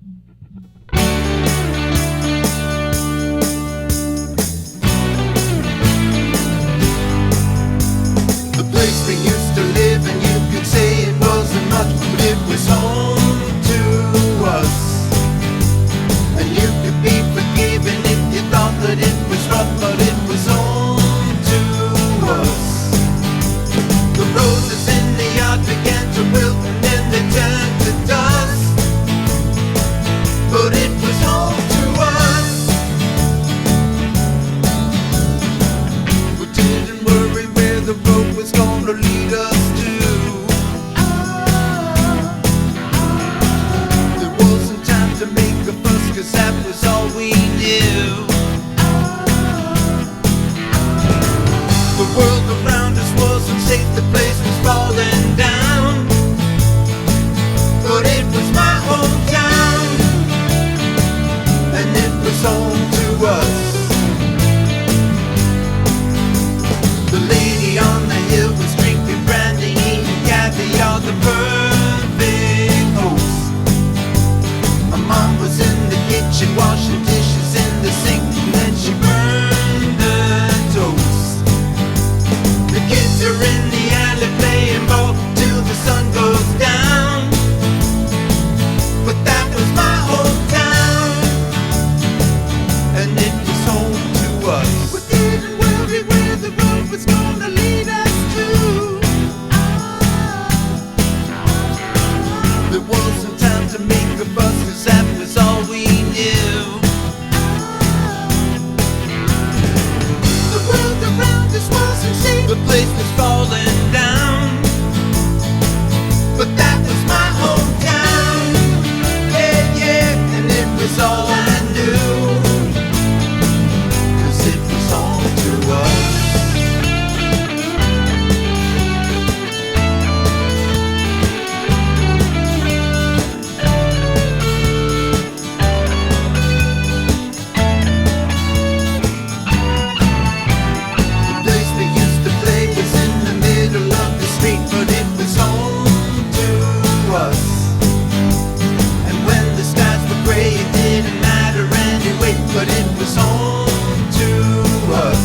The place we used to live, and you could say it wasn't much, but it was home to us. And you could be forgiven if you thought that it was rough, but it was home to us. The roses in the yard began to wilt, and then they turned to dust, but it was home to us. We didn't worry where the road was gonna lead us to. There wasn't time to make a fuss, 'cause that was all we knew. The world around us wasn't safe, the place was falling down, but it was my hometown, and it was home to us. The lady on the hill was drinking brandy, eating caviar, the perfect host. My mom was in the kitchen washing dishes in the sink, and then she burned the toast. The kids are in the alley playing ball till the sun goes down, but that was my hometown, and it was home to us. We didn't worry where the road was gonna lead us to. There wasn't time to make a fuss, 'cause that was all we knew. The world around us wasn't safe, the place was falling down, but that was my hometown. Yeah, yeah, and it was all I knew, 'cause it was home to us. The place we used to play was in the middle of the street, but it was home to us. And when the skies were gray, it didn't matter anyway, but it was home to us.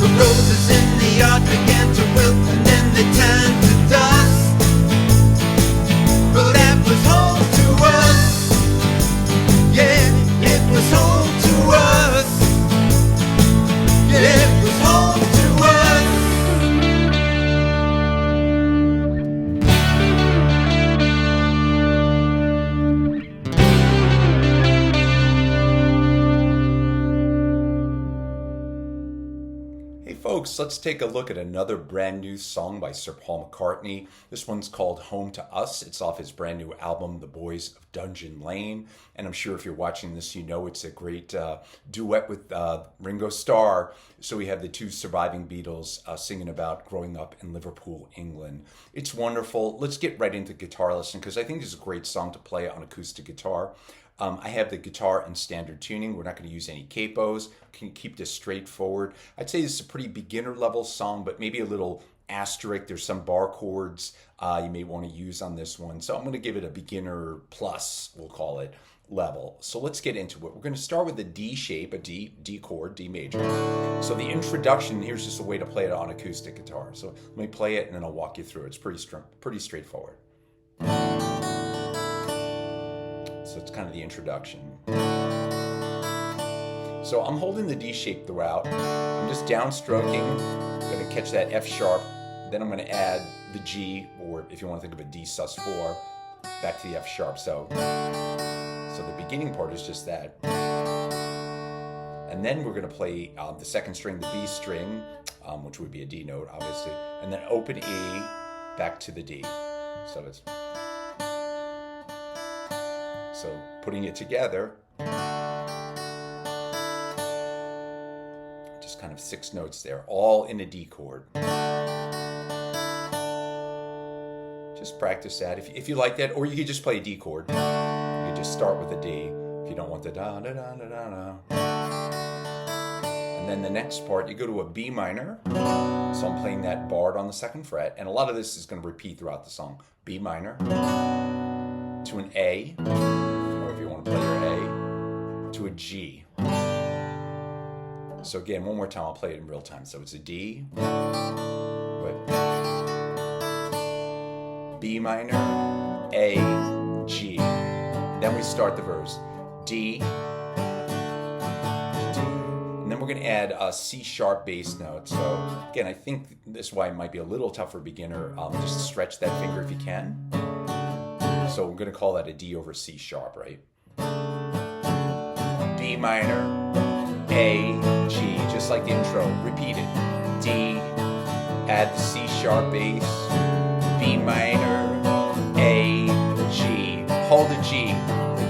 The roses in the yard began to wilt, and then they turned to dust, but that was home to us. Yeah, it was home to us. Yeah, it was home to us. Hey folks, let's take a look at another brand new song by Sir Paul McCartney. This one's called Home to Us. It's off his brand new album, The Boys of Dungeon Lane. And I'm sure if you're watching this, you know it's a great duet with Ringo Starr. So we have the two surviving Beatles singing about growing up in Liverpool, England. It's wonderful. Let's get right into guitar lesson, because I think this is a great song to play on acoustic guitar. I have the guitar in standard tuning. We're not going to use any capos. Can keep this straightforward. I'd say this is a pretty beginner level song, but maybe a little asterisk. There's some bar chords you may want to use on this one. So I'm going to give it a beginner plus, we'll call it, level. So let's get into it. We're going to start with a D shape, a D chord, D major. So the introduction, here's just a way to play it on acoustic guitar. So let me play it and then I'll walk you through it. It's pretty straightforward. So it's kind of the introduction. So I'm holding the D shape throughout. I'm just downstroking. I'm going to catch that F sharp. Then I'm going to add the G, or if you want to think of a D sus4, back to the F sharp. So the beginning part is just that. And then we're going to play the second string, the B string, which would be a D note, obviously. And then open E, back to the D. So it's... So putting it together, just kind of 6 notes there, all in a D chord. Just practice that if you like that, or you could just play a D chord. You could just start with a D if you don't want the da da da da da da. And then the next part, you go to a B minor. So I'm playing that barred on the 2nd fret, and a lot of this is going to repeat throughout the song. B minor. to an A, or if you want to play your A, to a G. So again, one more time, I'll play it in real time. So it's a D, B minor, A, G. Then we start the verse. D, and then we're going to add a C sharp bass note. So again, I think this is why it might be a little tough for a beginner. Just stretch that finger if you can. So we're going to call that a D over C sharp, right? B minor, A, G, just like the intro. Repeat it. D, add the C sharp bass. B minor, A, G. Hold the G.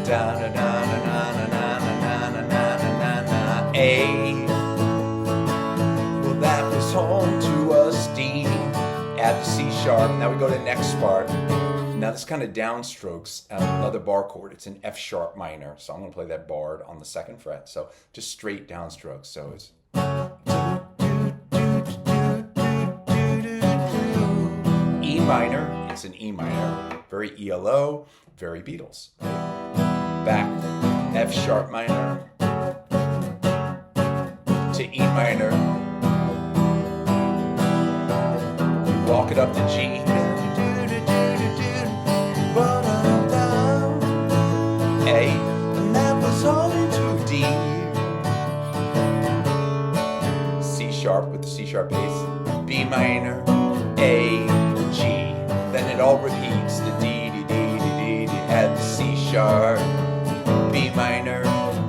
Da da da da da da da da da da. A. Well, that was home to us. D. Add the C sharp. Now we go to the next part. Now this kind of downstrokes another bar chord. It's an F sharp minor. So I'm going to play that barred on the 2nd fret. So just straight downstrokes. So it's E minor. It's an E minor. Very ELO. Very Beatles. Back, F sharp minor to E minor. Walk it up to G. A, and that was home to D. C sharp with the C sharp bass. B minor, A, G. Then it all repeats. The D, D, D, D, D, add the C sharp. B minor,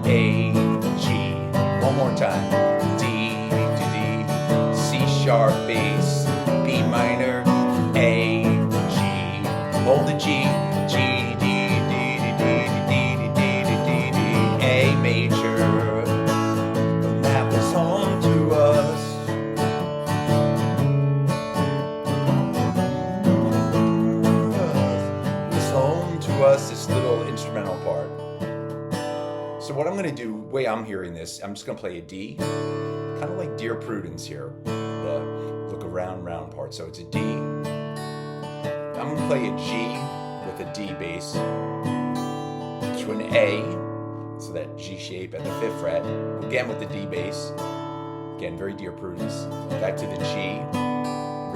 A, G. One more time. D, D, D, C sharp bass. B minor, A, G. Hold the G, G, D, D, D, D, D, D, D, D, D, A major. And that was home to us. It was home to us, this little instrumental part. So what I'm going to do, the way I'm hearing this, I'm just going to play a D, kind of like Dear Prudence here, the look around round part. So it's a D. I'm going to play a G with a D bass to an A, so that G shape at the 5th fret, again with the D bass, again very Dear Prudence, back to the G,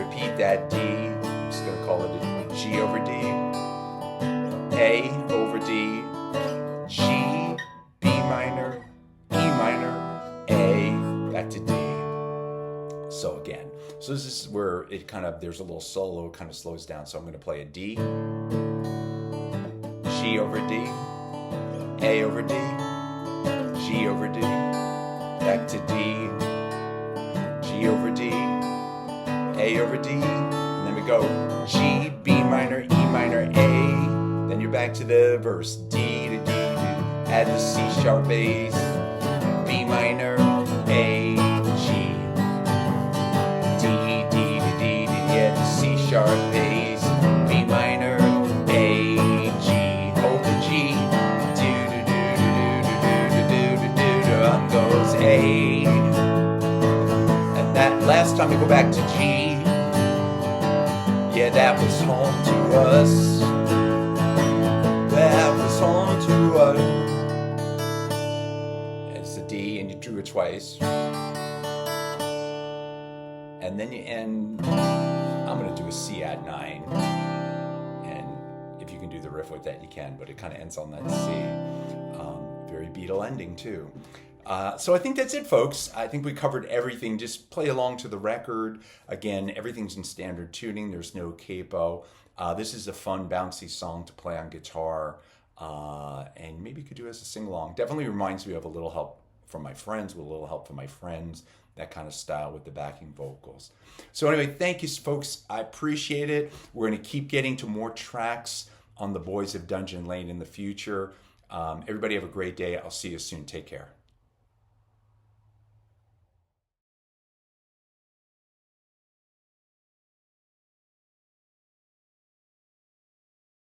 repeat that D, I'm just going to call it a G over D, A over D, G, B minor, E minor, A, back to D. So again, so this is where it kind of, there's a little solo, kind of slows down. So I'm going to play a D, G over D, A over D, G over D, back to D, G over D, A over D, and then we go G, B minor, E minor, A, then you're back to the verse, D to D, add the C sharp bass, B minor, A, G, D, D to D, add the C sharp bass, B minor, A, G, hold the G, goes A, and that last time we go back to G, yeah, that was home to us, that was home to us. It's the D and you drew it twice, and then you end, I'm going to do a C add 9, and if you can do the riff with that you can, but it kind of ends on that C. Very Beatle ending too. So I think that's it, folks. I think we covered everything. Just play along to the record. Again, everything's in standard tuning. There's no capo. This is a fun, bouncy song to play on guitar. And maybe you could do it as a sing-along. Definitely reminds me of a little help from my friends, with a little help from my friends, that kind of style with the backing vocals. So anyway, thank you, folks. I appreciate it. We're going to keep getting to more tracks on the Boys of Dungeon Lane in the future. Everybody have a great day. I'll see you soon. Take care.